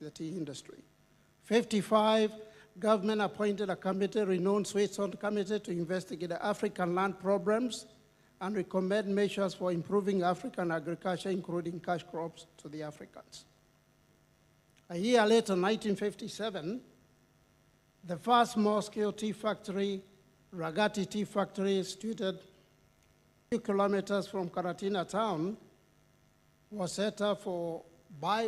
the tea industry. 55, government appointed a committee, renowned Switzerland Committee, to investigate the African land problems and recommend measures for improving African agriculture, including cash crops to the Africans. A year later, 1957, the first small-scale tea factory, Ragati Tea Factory, situated 2 kilometers from Karatina town, was set up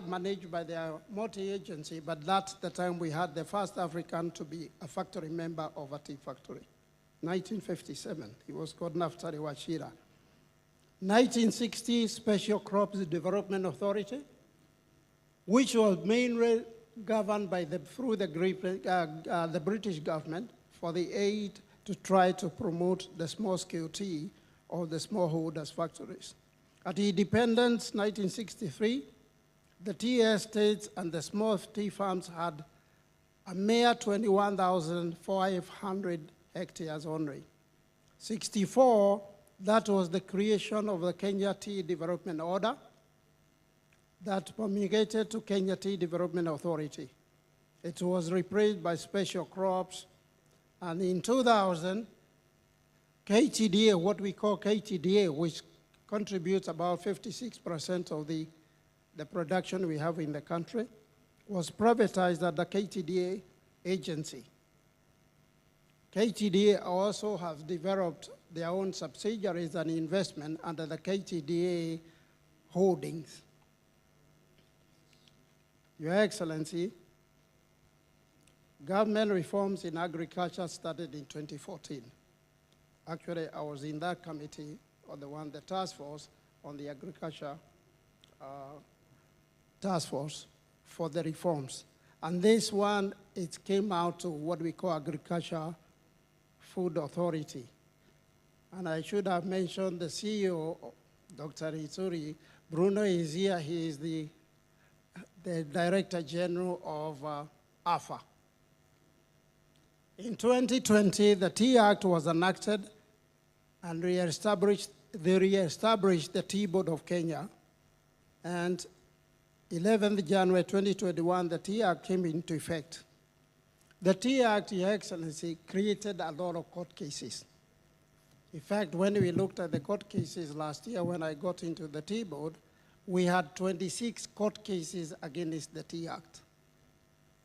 managed by the multi-agency, but that's the time we had the first African to be a factory member of a tea factory. 1957, he was called Naftali Wachira. 1960, Special Crops Development Authority, which was mainly governed by through the British government for the aid to try to promote the small-scale tea of the smallholders factories. At independence, 1963, the tea estates and the small tea farms had a mere 21,500 hectares only. 64, that was the creation of the Kenya Tea Development Order that promulgated to Kenya Tea Development Authority. It was replaced by Special Crops, and in 2000, KTDA, what we call KTDA, which contributes about 56% of the production we have in the country, was privatized at the KTDA agency. KTDA also have developed their own subsidiaries and investment under the KTDA holdings. Your Excellency, government reforms in agriculture started in 2014. Actually, I was in that committee, or the task force on the agriculture task force for the reforms. And this one, it came out to what we call Agriculture Food Authority. And I should have mentioned the CEO, Dr. Kithure. Bruno is here. He is the Director General of AFA. In 2020, the Tea Act was enacted and they reestablished the Tea Board of Kenya. And 11th January 2021, the Tea Act came into effect. The Tea Act, Your Excellency, created a lot of court cases. In fact, when we looked at the court cases last year, when I got into the Tea Board, we had 26 court cases against the Tea Act.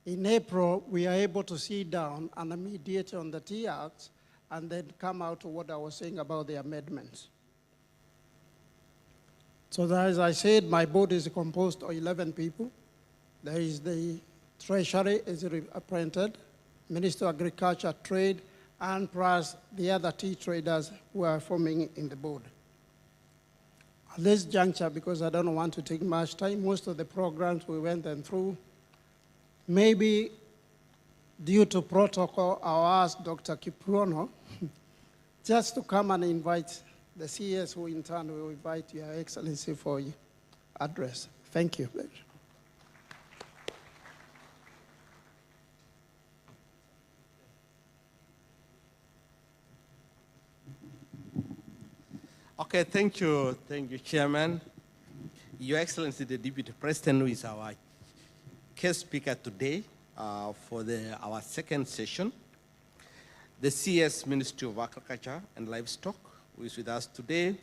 In April, we are able to sit down and mediate on the Tea Act and then come out to what I was saying about the amendments. So as I said, my board is composed of 11 people. There is the Treasury is appointed, Minister of Agriculture, Trade, and plus the other tea traders who are forming in the board. At this juncture, because I don't want to take much time, most of the programs we went them through, maybe due to protocol, I'll ask Dr. Kithure just to come and invite the CS, who in turn will invite Your Excellency for your address. Thank you. Okay, thank you, Chairman. Your Excellency, the Deputy President, who is our guest speaker today for our second session. The CS Ministry of Agriculture and Livestock, who is with us today.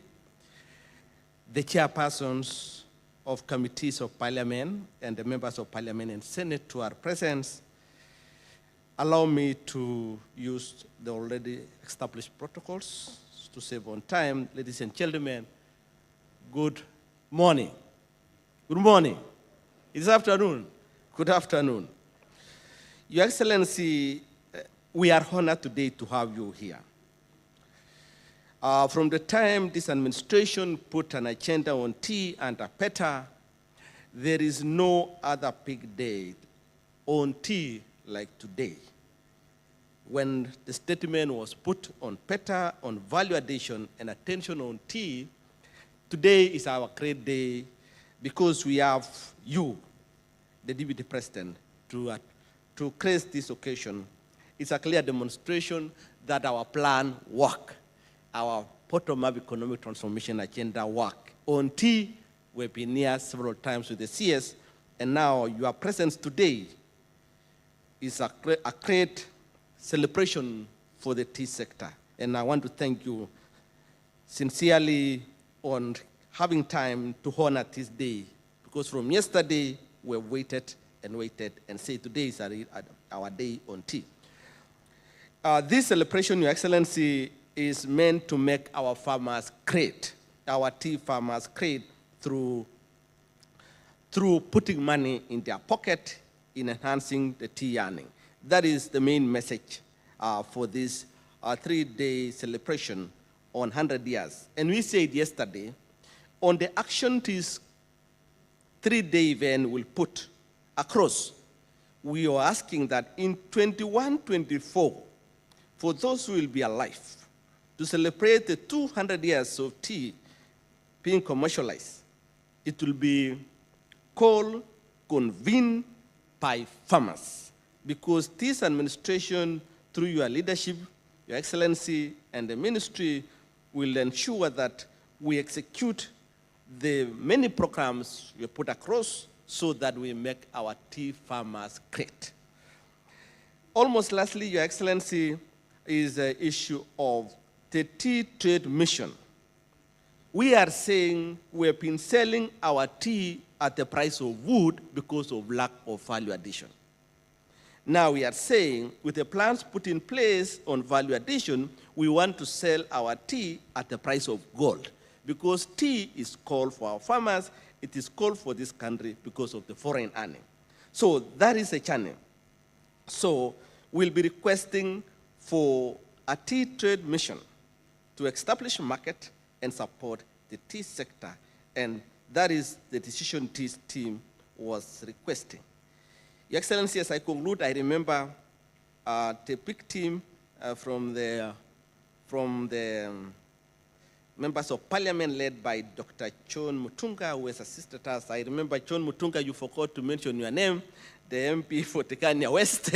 The chairpersons of committees of Parliament and the members of Parliament and Senate who are present. Allow me to use the already established protocols to save on time. Ladies and gentlemen, good morning. Good morning. It's afternoon. Good afternoon. Your Excellency, we are honored today to have you here. From the time this administration put an agenda on tea and a PETA, there is no other big day on tea like today. When the statement was put on PETA, on value addition and attention on tea, today is our great day because we have you, the Deputy President, to grace this occasion. It's a clear demonstration that our plan works. Our bottom-up economic transformation agenda work. On tea, we've been here several times with the CS And now your presence today is a great celebration for the tea sector. And I want to thank you sincerely on having time to honor this day, because from yesterday we waited and say today is our day on tea. This celebration, Your Excellency, is meant to make our farmers great, our tea farmers great through putting money in their pocket in enhancing the tea earning. That is the main message for this 3-day celebration on 100 years. And we said yesterday, on the action this 3-day event will put across, we are asking that in 21-24, for those who will be alive, to celebrate the 200 years of tea being commercialized, it will be called, convened by farmers, because this administration, through your leadership, Your Excellency, and the ministry, will ensure that we execute the many programs we put across so that we make our tea farmers great. Almost lastly, Your Excellency, is the issue of the tea trade mission. We are saying we have been selling our tea at the price of wood because of lack of value addition. Now we are saying, with the plans put in place on value addition, we want to sell our tea at the price of gold, because tea is called for our farmers, it is called for this country because of the foreign earning. So that is a channel. So we'll be requesting for a tea trade mission to establish a market and support the tea sector, and that is the decision this team was requesting. Your Excellency, as I conclude, I remember the big team from the members of parliament led by Dr. John Mutunga, who has assisted us. I remember John Mutunga, you forgot to mention your name, the MP for Tekania West,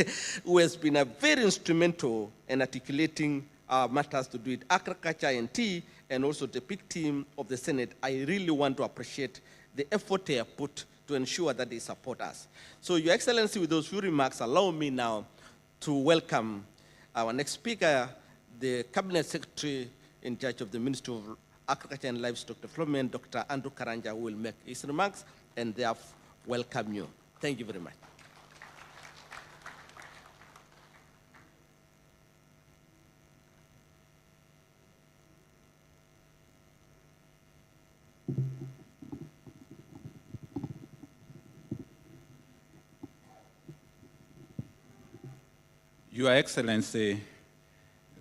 who has been a very instrumental in articulating matters to do with agriculture and tea, and also the big team of the Senate. I really want to appreciate the effort they have put to ensure that they support us. So, Your Excellency, with those few remarks, allow me now to welcome our next speaker, the Cabinet Secretary in charge of the Ministry of Agriculture and Livestock Development, Dr. Andrew Karanja, who will make his remarks, and therefore welcome you. Thank you very much. Your Excellency,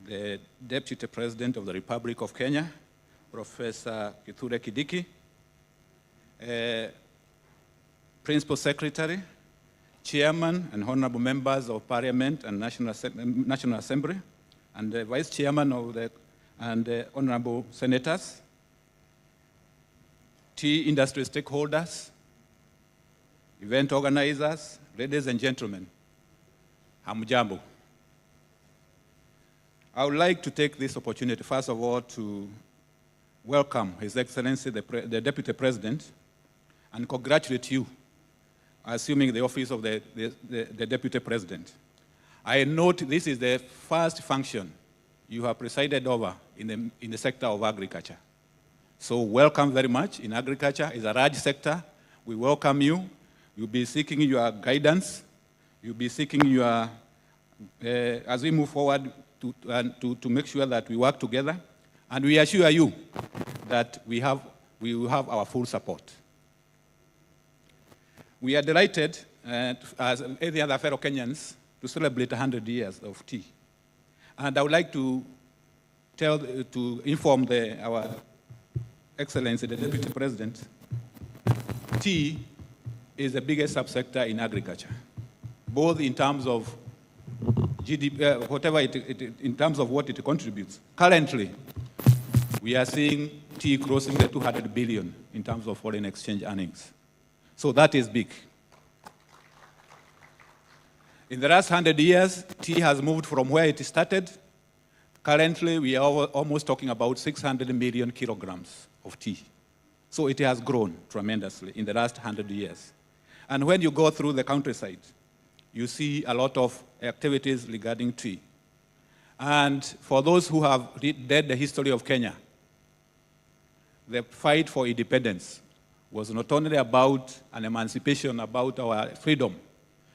the Deputy President of the Republic of Kenya, Professor Kithure Kindiki, Principal Secretary, Chairman and Honorable Members of Parliament and National Assembly, and the Vice Chairman of the Honorable Senators, tea industry stakeholders, event organizers, ladies and gentlemen, hamjambo. I would like to take this opportunity, first of all, to welcome His Excellency, the Deputy President, and congratulate you, assuming the office of the Deputy President. I note this is the first function you have presided over in the sector of agriculture. So welcome very much. In agriculture, it's a large sector. We welcome you. You'll be seeking your guidance. You'll be seeking your, as we move forward, to make sure that we work together, and we assure you that we will have our full support. We are delighted, as any other fellow Kenyans, to celebrate 100 years of tea. And I would like to inform our Excellency, the Deputy President, tea is the biggest subsector in agriculture, both in terms of GDP, in terms of what it contributes. Currently, we are seeing tea crossing the 200 billion in terms of foreign exchange earnings. So that is big. In the last 100 years, tea has moved from where it started. Currently, we are almost talking about 600 million kilograms of tea. So it has grown tremendously in the last 100 years. And when you go through the countryside, you see a lot of activities regarding tea. And for those who have read the history of Kenya, the fight for independence was not only about an emancipation, about our freedom.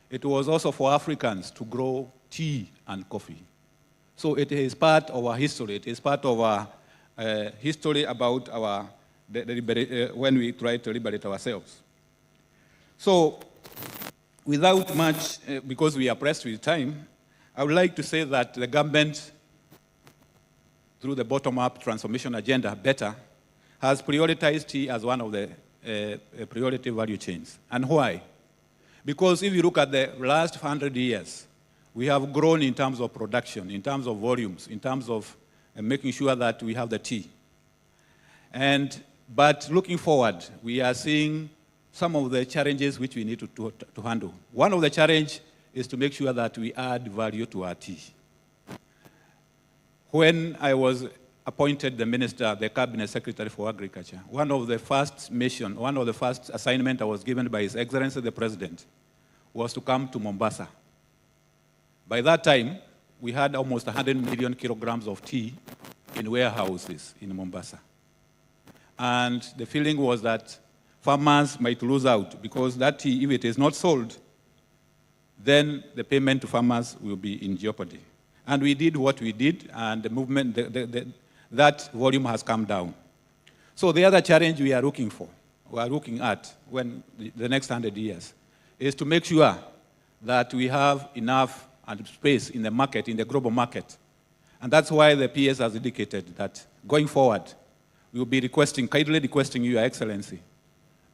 It was also for Africans to grow tea and coffee. So it is part of our history. It is part of our history about our, when we try to liberate ourselves. So without much, because we are pressed with time, I would like to say that the government, through the bottom-up transformation agenda, BETTER, has prioritized tea as one of the priority value chains. And why? Because if you look at the last 100 years, we have grown in terms of production, in terms of volumes, in terms of making sure that we have the tea. But looking forward, we are seeing some of the challenges which we need to handle. One of the challenges is to make sure that we add value to our tea. When I was appointed the minister, the cabinet secretary for agriculture, one of the first assignment I was given by His Excellency the President was to come to Mombasa. By that time, we had almost 100 million kilograms of tea in warehouses in Mombasa. And the feeling was that farmers might lose out because that tea, if it is not sold, then the payment to farmers will be in jeopardy. And we did what we did, and the movement, that volume has come down. So the other challenge we are looking at when the next 100 years, is to make sure that we have enough space in the market, in the global market. And that's why the PS has indicated that going forward, we will be kindly requesting you, Your Excellency,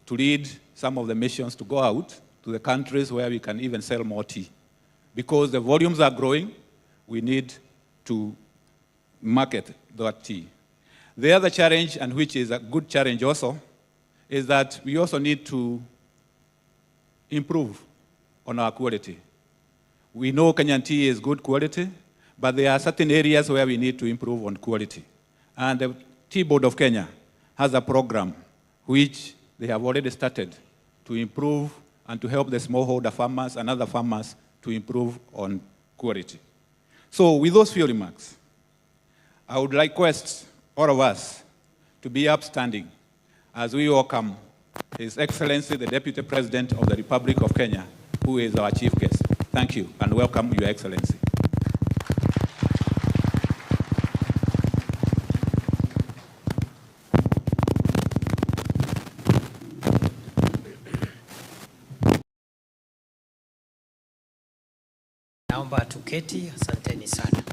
to lead some of the missions to go out to the countries where we can even sell more tea. Because the volumes are growing, we need to market that tea. The other challenge, and which is a good challenge also, is that we also need to improve on our quality. We know Kenyan tea is good quality, but there are certain areas where we need to improve on quality. And the Tea Board of Kenya has a program which they have already started to improve and to help the smallholder farmers and other farmers to improve on quality. So with those few remarks, I would request all of us to be upstanding as we welcome His Excellency, the Deputy President of the Republic of Kenya, who is our chief guest. Thank you, and welcome, Your Excellency. Naomba tuketi, asanteni sana.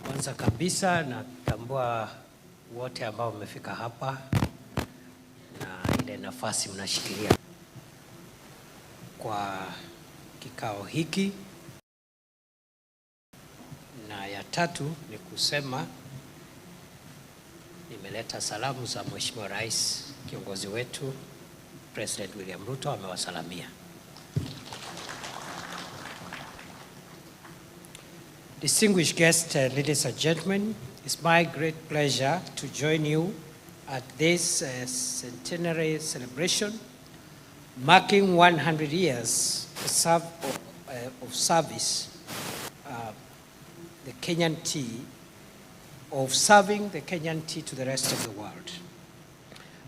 Kwanza kabisa natambua wote ambao mmefika hapa na ile nafasi mnashikilia kwa kikao hiki. Na ya tatu ni kusema nimeleta salamu za Mheshimiwa Rais, kiongozi wetu President William Ruto amewasalamia. Distinguished guests, ladies and gentlemen, it's my great pleasure to join you at this centenary celebration marking 100 years of service, the Kenyan tea, of serving the Kenyan tea to the rest of the world.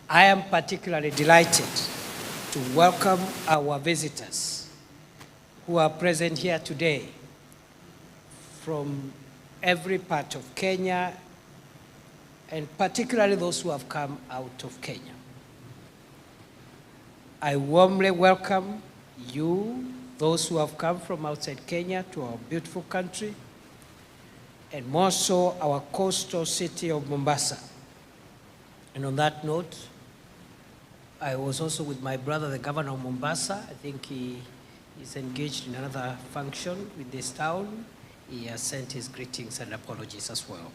I am particularly delighted to welcome our visitors who are present here today from every part of Kenya, and particularly those who have come out of Kenya. I warmly welcome you, those who have come from outside Kenya, to our beautiful country, and more so our coastal city of Mombasa. And on that note, I was also with my brother, the governor of Mombasa. I think he is engaged in another function with this town. He has sent his greetings and apologies as well.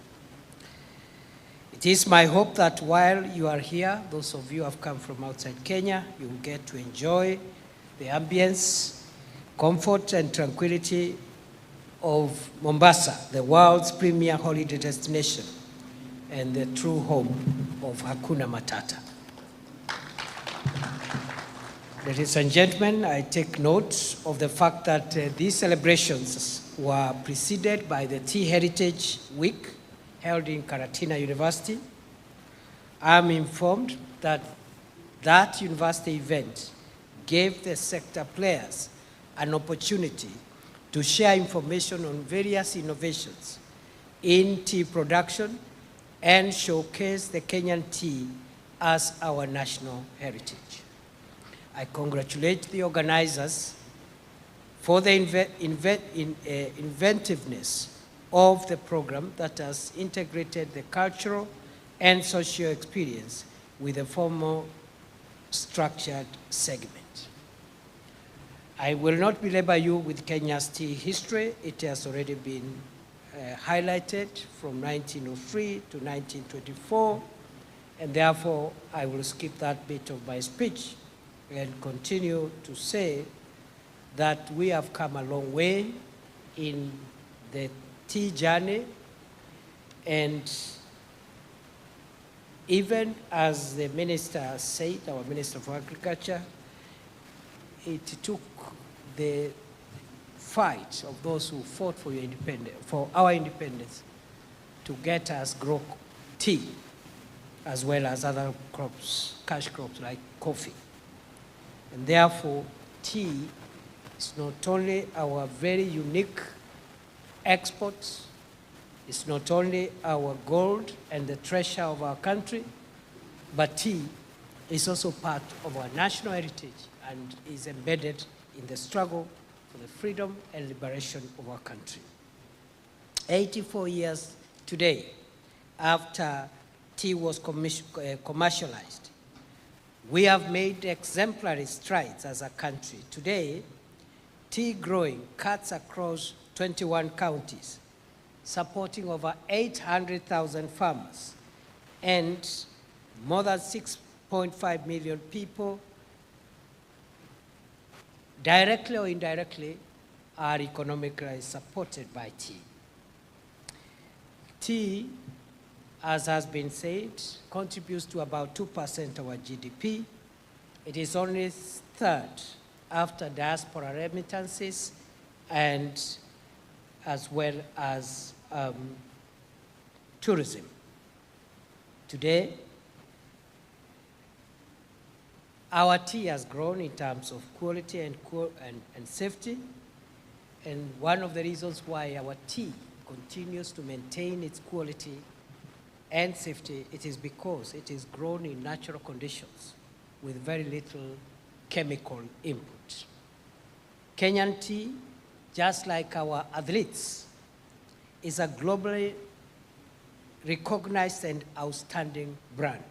It is my hope that while you are here, those of you who have come from outside Kenya, you will get to enjoy the ambience, comfort, and tranquility of Mombasa, the world's premier holiday destination, and the true home of Hakuna Matata. Ladies and gentlemen, I take note of the fact that these celebrations were preceded by the Tea Heritage Week held in Karatina University. I am informed that that university event gave the sector players an opportunity to share information on various innovations in tea production and showcase the Kenyan tea as our national heritage. I congratulate the organizers for the inventiveness of the program that has integrated the cultural and social experience with a formal structured segment. I will not belabor you with Kenya's tea history. It has already been highlighted from 1903 to 1924, and therefore I will skip that bit of my speech and continue to say that we have come a long way in the tea journey, and even as the minister said, our Minister for Agriculture, it took the fight of those who fought for our independence to get us grow tea, as well as other crops, cash crops like coffee. And therefore, tea is not only our very unique exports, it's not only our gold and the treasure of our country, but tea is also part of our national heritage and is embedded in the struggle for the freedom and liberation of our country. 84 years today after tea was commercialized, we have made exemplary strides as a country. Today, tea growing cuts across 21 counties, supporting over 800,000 farmers, and more than 6.5 million people, directly or indirectly, are economically supported by tea. Tea, as has been said, contributes to about 2% of our GDP. It is only third after diaspora remittances and as well as tourism. Today, our tea has grown in terms of quality and safety, and one of the reasons why our tea continues to maintain its quality and safety, it is because it is grown in natural conditions with very little chemical input. Kenyan tea, just like our athletes, is a globally recognized and outstanding brand.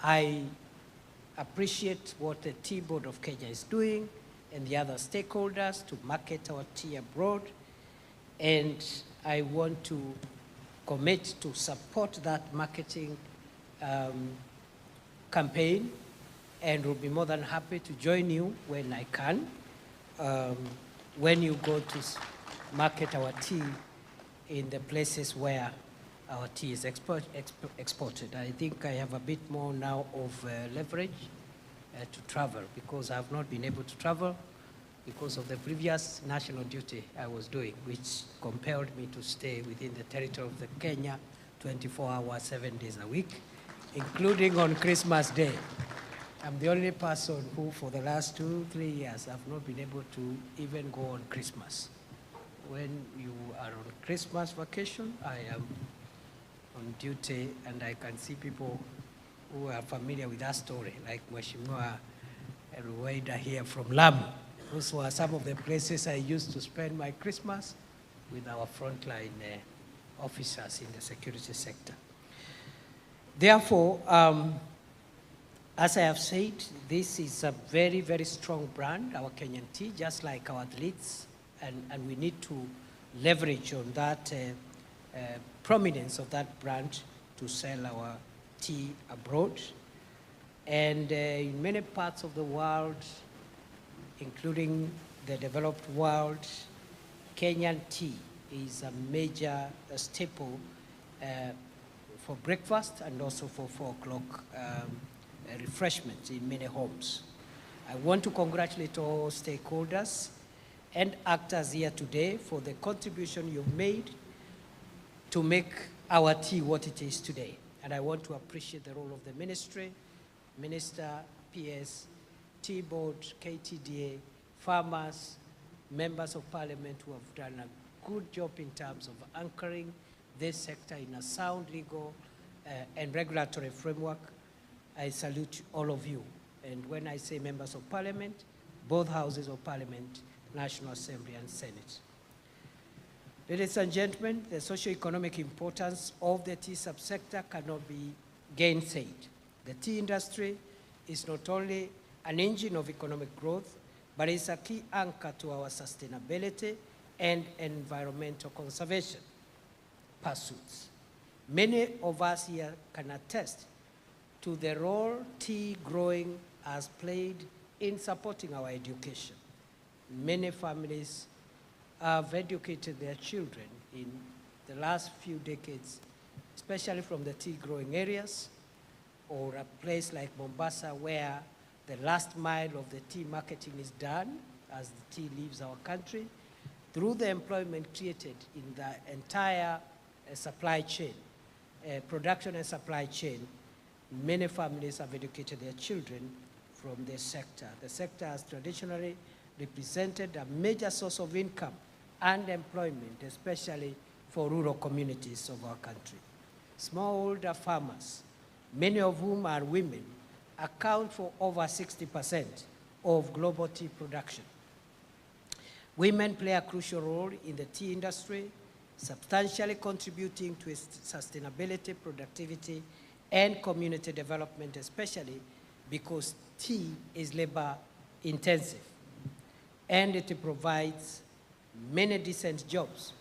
I appreciate what the Tea Board of Kenya is doing and the other stakeholders to market our tea abroad, and I want to commit to support that marketing campaign, and will be more than happy to join you when I can, when you go to market our tea in the places where our tea is exported. I think I have a bit more now of leverage to travel, because I have not been able to travel because of the previous national duty I was doing, which compelled me to stay within the territory of the Kenya 24 hours, 7 days a week, including on Christmas Day. I'm the only person who, for the last 2-3 years, have not been able to even go on Christmas. When you are on Christmas vacation, I am on duty, and I can see people who are familiar with that story, like Mheshimiwa Ruwaida here from Lamu. Those were some of the places I used to spend my Christmas with our frontline officers in the security sector. Therefore, as I have said, this is a very, very strong brand, our Kenyan tea, just like our athletes, and we need to leverage on that prominence of that brand to sell our tea abroad. And in many parts of the world, including the developed world, Kenyan tea is a major staple for breakfast and also for 4 o'clock refreshments in many homes. I want to congratulate all stakeholders and actors here today for the contribution you've made to make our tea what it is today. And I want to appreciate the role of the ministry, Minister, PS, Tea Board, KTDA, farmers, members of parliament who have done a good job in terms of anchoring this sector in a sound legal and regulatory framework. I salute all of you. And when I say members of parliament, both houses of parliament, National Assembly and Senate. Ladies and gentlemen, the socio-economic importance of the tea subsector cannot be gainsaid. The tea industry is not only an engine of economic growth, but it's a key anchor to our sustainability and environmental conservation pursuits. Many of us here can attest to the role tea growing has played in supporting our education. Many families have educated their children in the last few decades, especially from the tea growing areas, or a place like Mombasa where the last mile of the tea marketing is done as the tea leaves our country, through the employment created in the entire supply chain, production and supply chain. Many families have educated their children from this sector. The sector has traditionally represented a major source of income and employment, especially for rural communities of our country. Smallholder farmers, many of whom are women, account for over 60% of global tea production. Women play a crucial role in the tea industry, substantially contributing to its sustainability, productivity, and community development, especially because tea is labor intensive and it provides many decent jobs,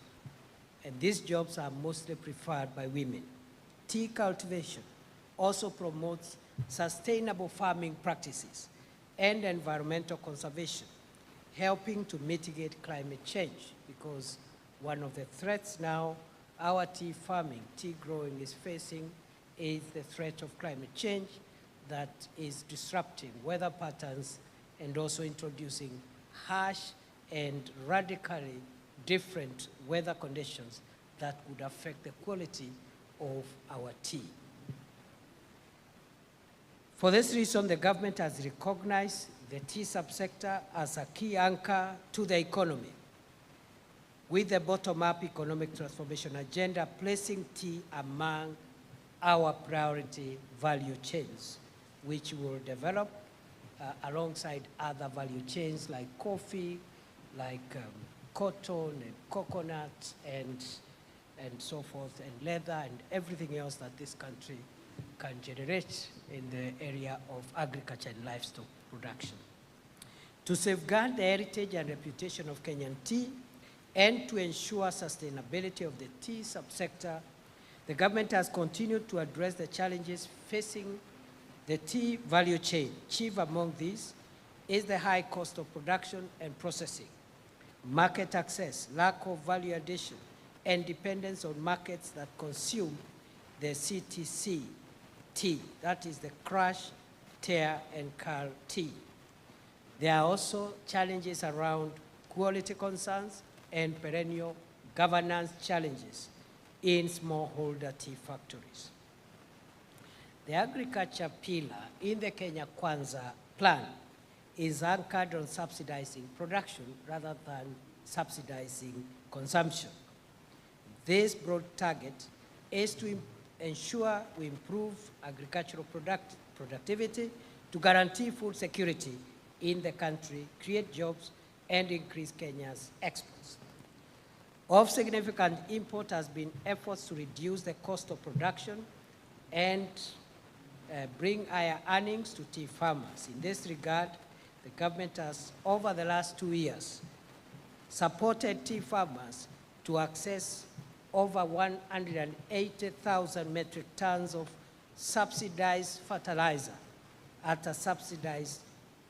and these jobs are mostly preferred by women. Tea cultivation also promotes sustainable farming practices and environmental conservation, helping to mitigate climate change, because one of the threats now our tea farming, tea growing is facing is the threat of climate change that is disrupting weather patterns and also introducing harsh and radically different weather conditions that would affect the quality of our tea. For this reason, the government has recognized the tea subsector as a key anchor to the economy, with the bottom-up economic transformation agenda placing tea among our priority value chains, which will develop alongside other value chains like coffee, like cotton and coconut and so forth, and leather and everything else that this country can generate in the area of agriculture and livestock production. To safeguard the heritage and reputation of Kenyan tea and to ensure sustainability of the tea subsector, the government has continued to address the challenges facing the tea value chain. Chief among these is the high cost of production and processing, market access, lack of value addition, and dependence on markets that consume the CTC tea, that is the crush, tear, and curl tea. There are also challenges around quality concerns and perennial governance challenges in smallholder tea factories. The agriculture pillar in the Kenya Kwanza plan is anchored on subsidizing production rather than subsidizing consumption. This broad target is to ensure we improve agricultural productivity, to guarantee food security in the country, create jobs, and increase Kenya's exports. Of significant import has been efforts to reduce the cost of production and bring higher earnings to tea farmers. In this regard, the government has, over the last 2 years, supported tea farmers to access over 180,000 metric tons of subsidized fertilizer at a subsidized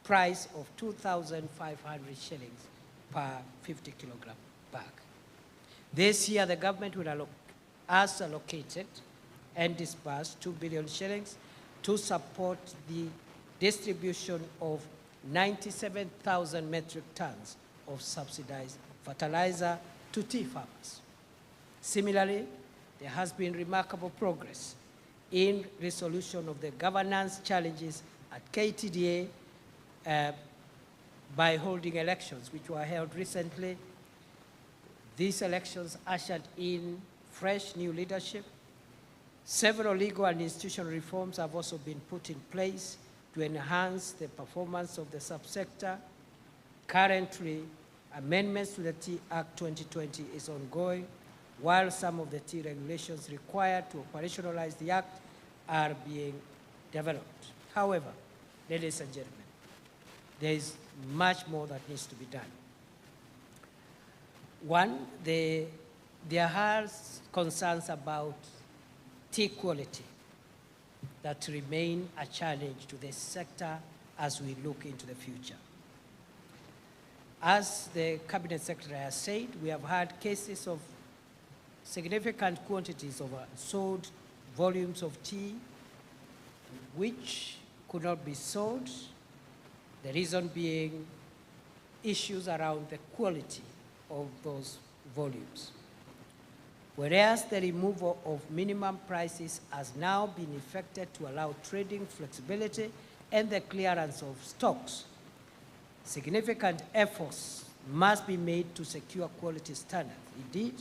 price of 2,500 shillings per 50 kilogram bag. This year, the government has allocated and disbursed 2 billion shillings to support the distribution of 97,000 metric tons of subsidized fertilizer to tea farmers. Similarly, there has been remarkable progress in resolution of the governance challenges at KTDA by holding elections, which were held recently. These elections ushered in fresh new leadership. Several legal and institutional reforms have also been put in place to enhance the performance of the subsector. Currently, amendments to the Tea Act 2020 is ongoing, while some of the tea regulations required to operationalize the Act are being developed. However, ladies and gentlemen, there is much more that needs to be done. One, there are concerns about tea quality that remain a challenge to this sector as we look into the future. As the Cabinet Secretary has said, we have had cases of significant quantities of sold volumes of tea which could not be sold, the reason being issues around the quality of those volumes. Whereas the removal of minimum prices has now been effected to allow trading flexibility and the clearance of stocks, significant efforts must be made to secure quality standards. Indeed,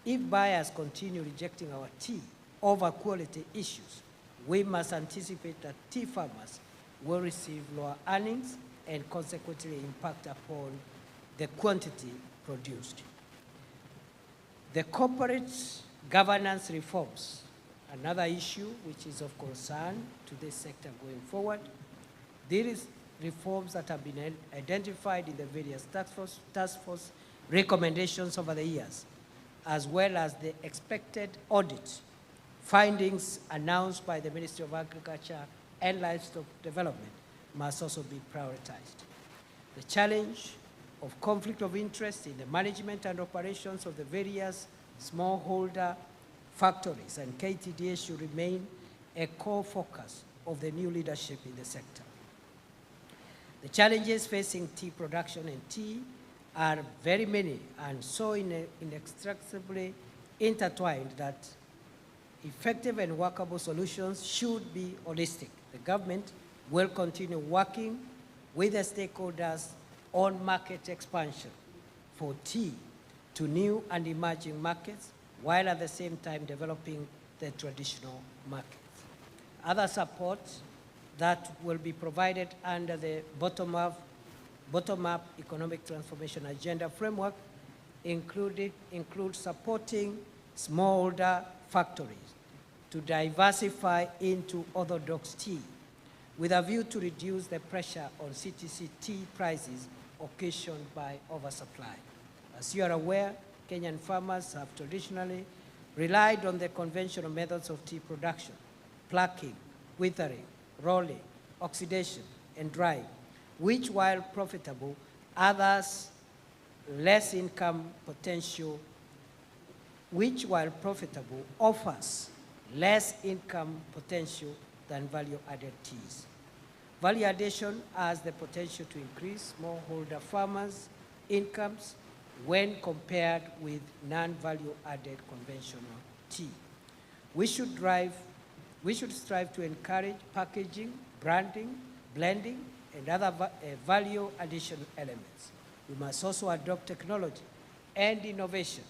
if buyers continue rejecting our tea over quality issues, we must anticipate that tea farmers will receive lower earnings and consequently impact upon the quantity produced. The corporate governance reforms, another issue which is of concern to this sector going forward. These reforms that have been identified in the various task force recommendations over the years, as well as the expected audit findings announced by the Ministry of Agriculture and Livestock Development, must also be prioritized. The challenge of conflict of interest in the management and operations of the various smallholder factories and KTDA should remain a core focus of the new leadership in the sector. The challenges facing tea production and tea are very many and so inextricably intertwined that effective and workable solutions should be holistic. The government will continue working with the stakeholders on market expansion for tea to new and emerging markets, while at the same time developing the traditional markets. Other support that will be provided under the bottom-up economic transformation agenda framework include supporting smallholder factories to diversify into orthodox tea with a view to reduce the pressure on CTC tea prices occasioned by oversupply. As you are aware, Kenyan farmers have traditionally relied on the conventional methods of tea production: plucking, withering, rolling, oxidation, and drying, which, while profitable, offers less income potential than value-added teas. Value addition has the potential to increase smallholder farmers' incomes when compared with non-value-added conventional tea. We should strive to encourage packaging, branding, blending, and other value addition elements. We must also adopt technology and innovation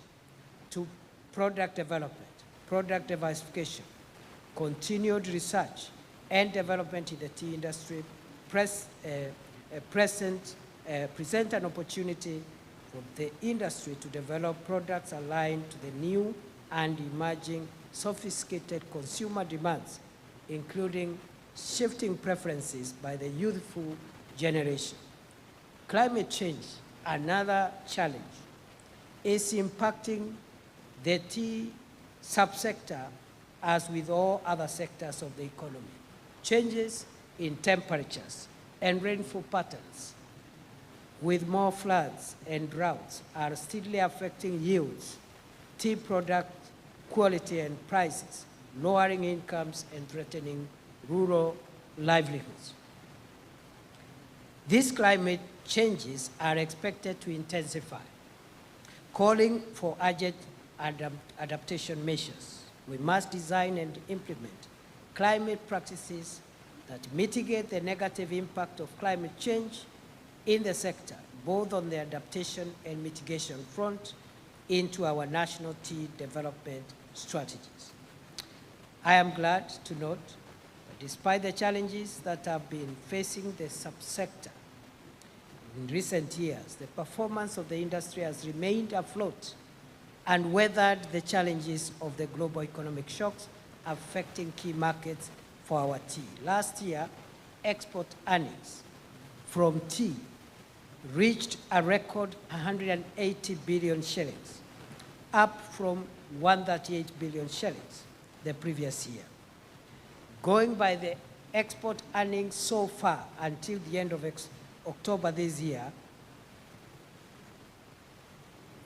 to product development, product diversification, continued research and development in the tea industry present an opportunity for the industry to develop products aligned to the new and emerging sophisticated consumer demands, including shifting preferences by the youthful generation. Climate change, another challenge, is impacting the tea subsector as with all other sectors of the economy. Changes in temperatures and rainfall patterns with more floods and droughts are steadily affecting yields, tea product quality and prices, lowering incomes and threatening rural livelihoods. These climate changes are expected to intensify, calling for urgent adaptation measures. We must design and implement climate practices that mitigate the negative impact of climate change in the sector, both on the adaptation and mitigation front, into our national tea development strategies. I am glad to note that despite the challenges that have been facing the subsector in recent years, the performance of the industry has remained afloat and weathered the challenges of the global economic shocks affecting key markets for our tea. Last year, export earnings from tea reached a record 180 billion shillings, up from 138 billion shillings the previous year. Going by the export earnings so far until the end of October this year,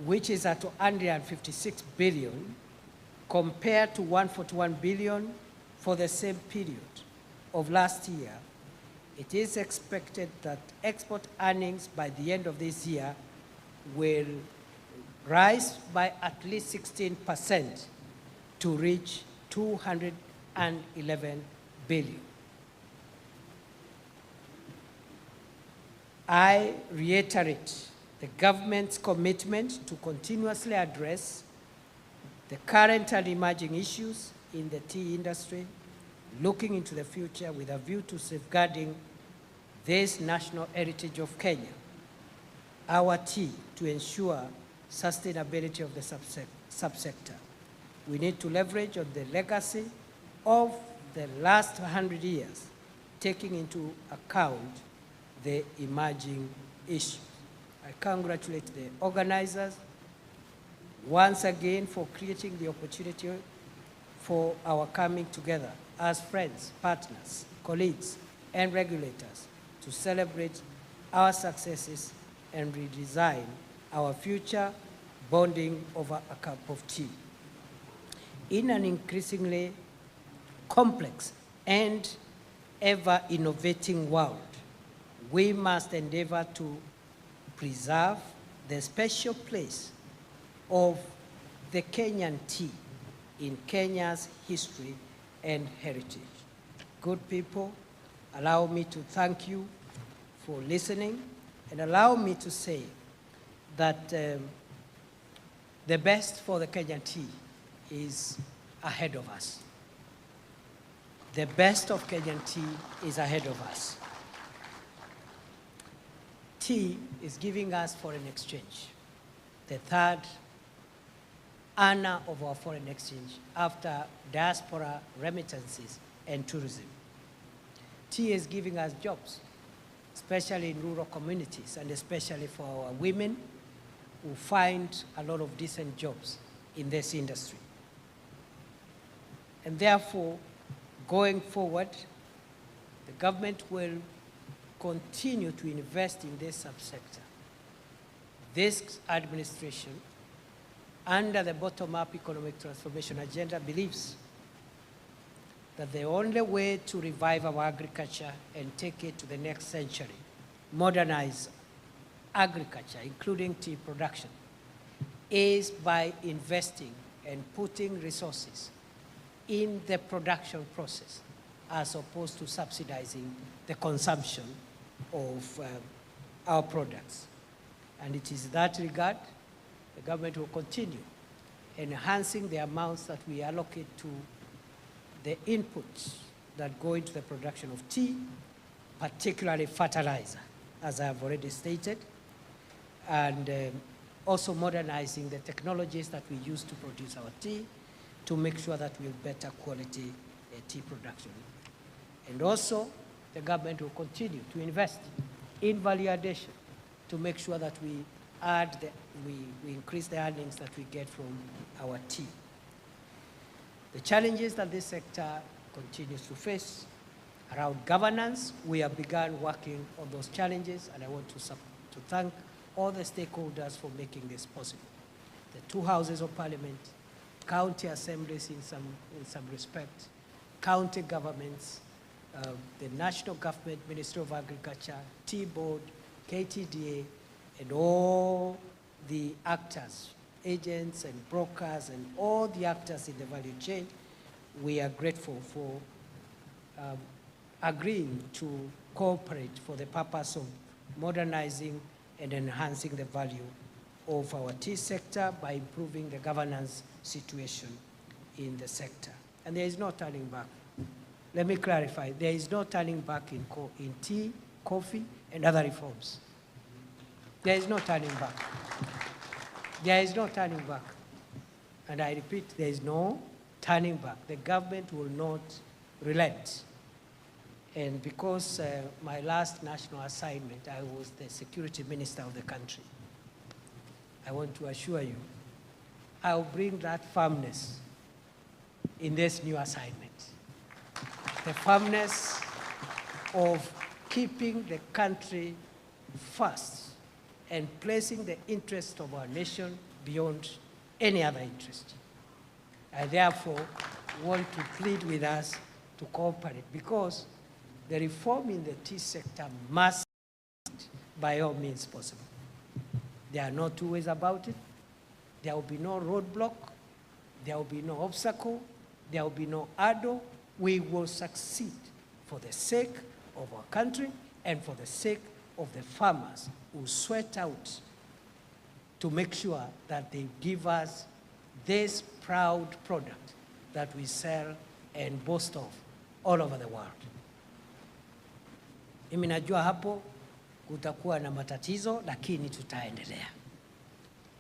which is at 156 billion, compared to 141 billion for the same period of last year, it is expected that export earnings by the end of this year will rise by at least 16% to reach 211 billion. I reiterate the government's commitment to continuously address the current and emerging issues in the tea industry, looking into the future with a view to safeguarding this national heritage of Kenya, our tea, to ensure sustainability of the subsector. We need to leverage on the legacy of the last 100 years, taking into account the emerging issues. I congratulate the organizers once again for creating the opportunity for our coming together as friends, partners, colleagues, and regulators to celebrate our successes and redesign our future, bonding over a cup of tea. In an increasingly complex and ever-innovating world, we must endeavor to preserve the special place of the Kenyan tea in Kenya's history and heritage. Good people, allow me to thank you for listening, and allow me to say that the best for the Kenyan tea is ahead of us. The best of Kenyan tea is ahead of us. Tea is giving us foreign exchange, the third earner of our foreign exchange after diaspora remittances and tourism. Tea is giving us jobs, especially in rural communities, and especially for our women who find a lot of decent jobs in this industry. And therefore, going forward, the government will continue to invest in this subsector. This administration, under the bottom-up economic transformation agenda, believes that the only way to revive our agriculture and take it to the next century, modernize agriculture, including tea production, is by investing and putting resources in the production process as opposed to subsidizing the consumption of our products. And it is in that regard the government will continue enhancing the amounts that we allocate to the inputs that go into the production of tea, particularly fertilizer, as I have already stated, and also modernizing the technologies that we use to produce our tea to make sure that we have better quality tea production. And also, the government will continue to invest in value addition to make sure that we increase the earnings that we get from our tea. The challenges that this sector continues to face around governance, we have begun working on those challenges, and I want to thank all the stakeholders for making this possible. The two houses of parliament, county assemblies in some respect, county governments, the national government, Ministry of Agriculture, Tea Board, KTDA, and all the actors, agents and brokers, and all the actors in the value chain. We are grateful for agreeing to cooperate for the purpose of modernizing and enhancing the value of our tea sector by improving the governance situation in the sector. And there is no turning back. Let me clarify, there is no turning back in tea, coffee, and other reforms. There is no turning back. There is no turning back. And I repeat, there is no turning back. The government will not relent. And because my last national assignment, I was the security minister of the country, I want to assure you, I'll bring that firmness in this new assignment. The firmness of keeping the country first and placing the interest of our nation beyond any other interest. I therefore want to plead with us to cooperate, because the reform in the tea sector must, by all means possible. There are no two ways about it. There will be no roadblock. There will be no obstacle. There will be no hurdle. We will succeed for the sake of our country and for the sake of the farmers who sweat out to make sure that they give us this proud product that we sell and boast of all over the world. Mimi najua hapo kutakuwa na matatizo, lakini tutaendelea.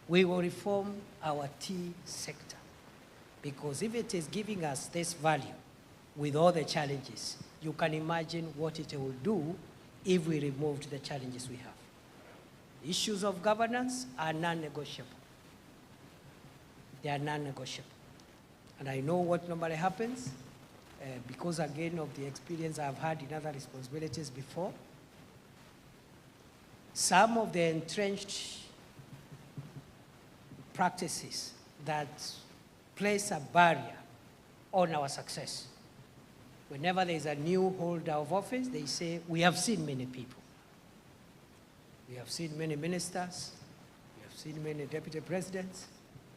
We will reform our tea sector, because if it is giving us this value with all the challenges, you can imagine what it will do if we removed the challenges we have. Issues of governance are non-negotiable. They are non-negotiable. And I know what normally happens, because again of the experience I've had in other responsibilities before. Some of the entrenched practices that place a barrier on our success. Whenever there is a new holder of office, they say, we have seen many people. We have seen many ministers. We have seen many deputy presidents.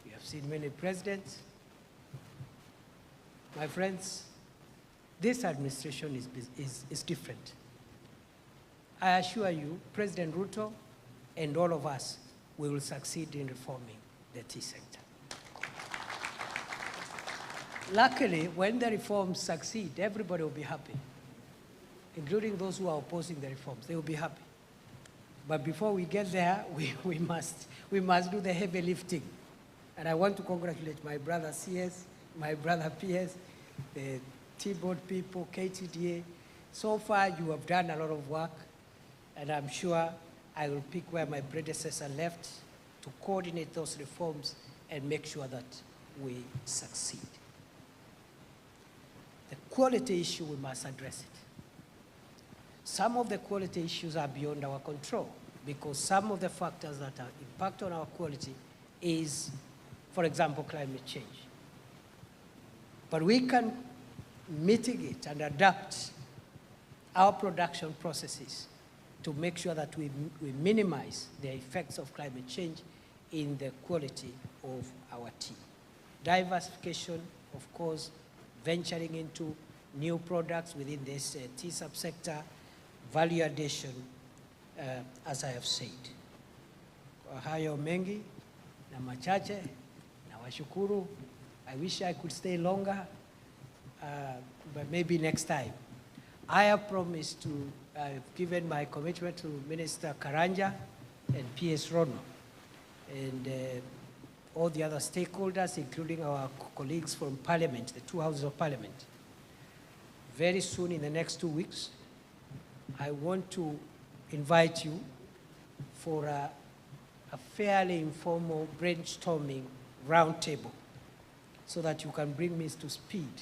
We have seen many presidents. My friends, this administration is different. I assure you, President Ruto and all of us, we will succeed in reforming the tea sector. Luckily, when the reforms succeed, everybody will be happy, including those who are opposing the reforms. They will be happy. But before we get there, we must do the heavy lifting. And I want to congratulate my brother CS, my brother PS, the Tea Board people, KTDA. So far, you have done a lot of work, and I'm sure I will pick where my predecessor left to coordinate those reforms and make sure that we succeed. The quality issue, we must address it. Some of the quality issues are beyond our control, because some of the factors that are impact on our quality is, for example, climate change. But we can mitigate and adapt our production processes to make sure that we minimize the effects of climate change in the quality of our tea. Diversification, of course, venturing into new products within this tea subsector, value addition, as I have said. Kwa hayo mengi na machache na washukuru. I wish I could stay longer, but maybe next time. I have promised to, I've given my commitment to Minister Karanja and PS Rono and all the other stakeholders, including our colleagues from Parliament, the two houses of Parliament. Very soon, in the next 2 weeks, I want to invite you for a fairly informal brainstorming roundtable so that you can bring me to speed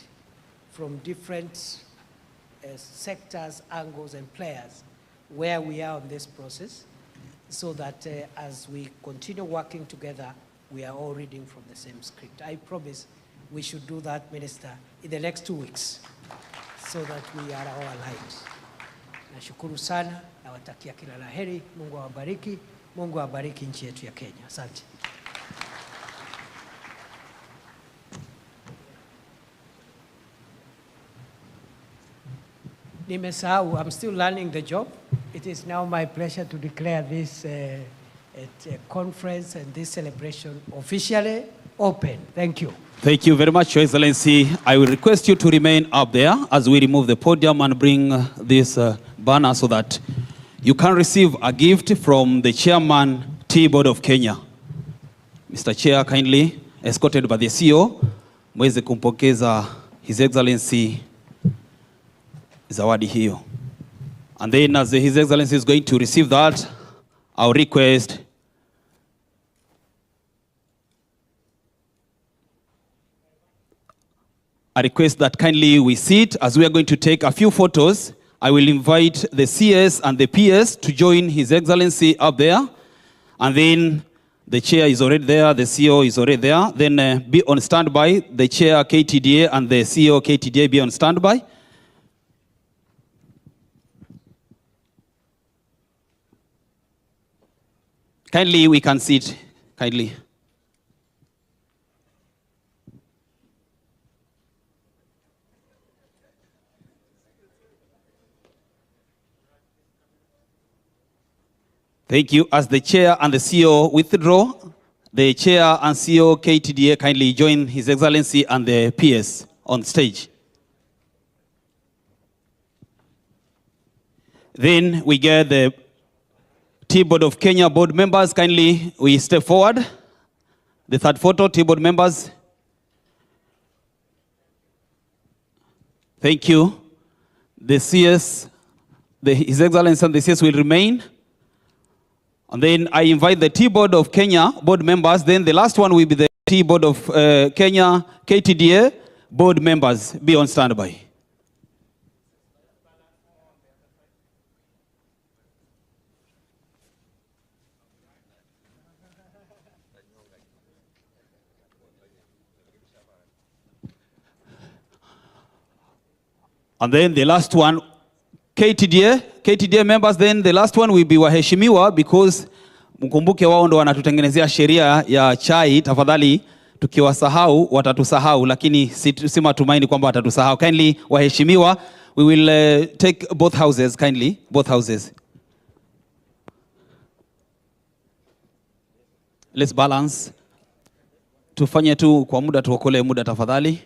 from different sectors, angles, and players where we are on this process, so that as we continue working together, we are all reading from the same script. I promise we should do that, Minister, in the next 2 weeks so that we are all aligned. Nashukuru sana, nawatakia kila la heri, Mungu awabariki, Mungu awabariki nchi yetu ya Kenya. Asante. Nimesahau, I'm still learning the job. It is now my pleasure to declare this conference and this celebration officially open. Thank you. Thank you very much, Your Excellency. I will request you to remain up there as we remove the podium and bring this banner so that you can receive a gift from the Chairman, Tea Board of Kenya. Mr. Chair, kindly, escorted by the CEO, mweze kumpokeza His Excellency zawadi hiyo. And then as His Excellency is going to receive that, I'll request that kindly we sit as we are going to take a few photos. I will invite the CS and the PS to join His Excellency up there. And then the chair is already there, the CEO is already there. Then be on standby. The chair KTDA and the CEO KTDA be on standby. Kindly, we can sit, kindly. Thank you. As the chair and the CEO withdraw, the chair and CEO KTDA kindly join His Excellency and the PS on stage. Then we get the Tea Board of Kenya board members. Kindly, we step forward. The third photo, Tea Board members. Thank you. The CS, His Excellency and the CS will remain. And then I invite the Tea Board of Kenya board members. Then the last one will be the Tea Board of Kenya KTDA board members. Be on standby. And then the last one, KTDA members, then the last one will be waheshimiwa, because mkumbuke wao ndo wanatutengenezea sheria ya chai. Tafadhali tukiwasahau watatusahau, lakini si matumaini kwamba watatusahau. Kindly waheshimiwa, we will take both houses, kindly, both houses. Let's balance. Tufanye tu kwa muda, tuokole muda tafadhali.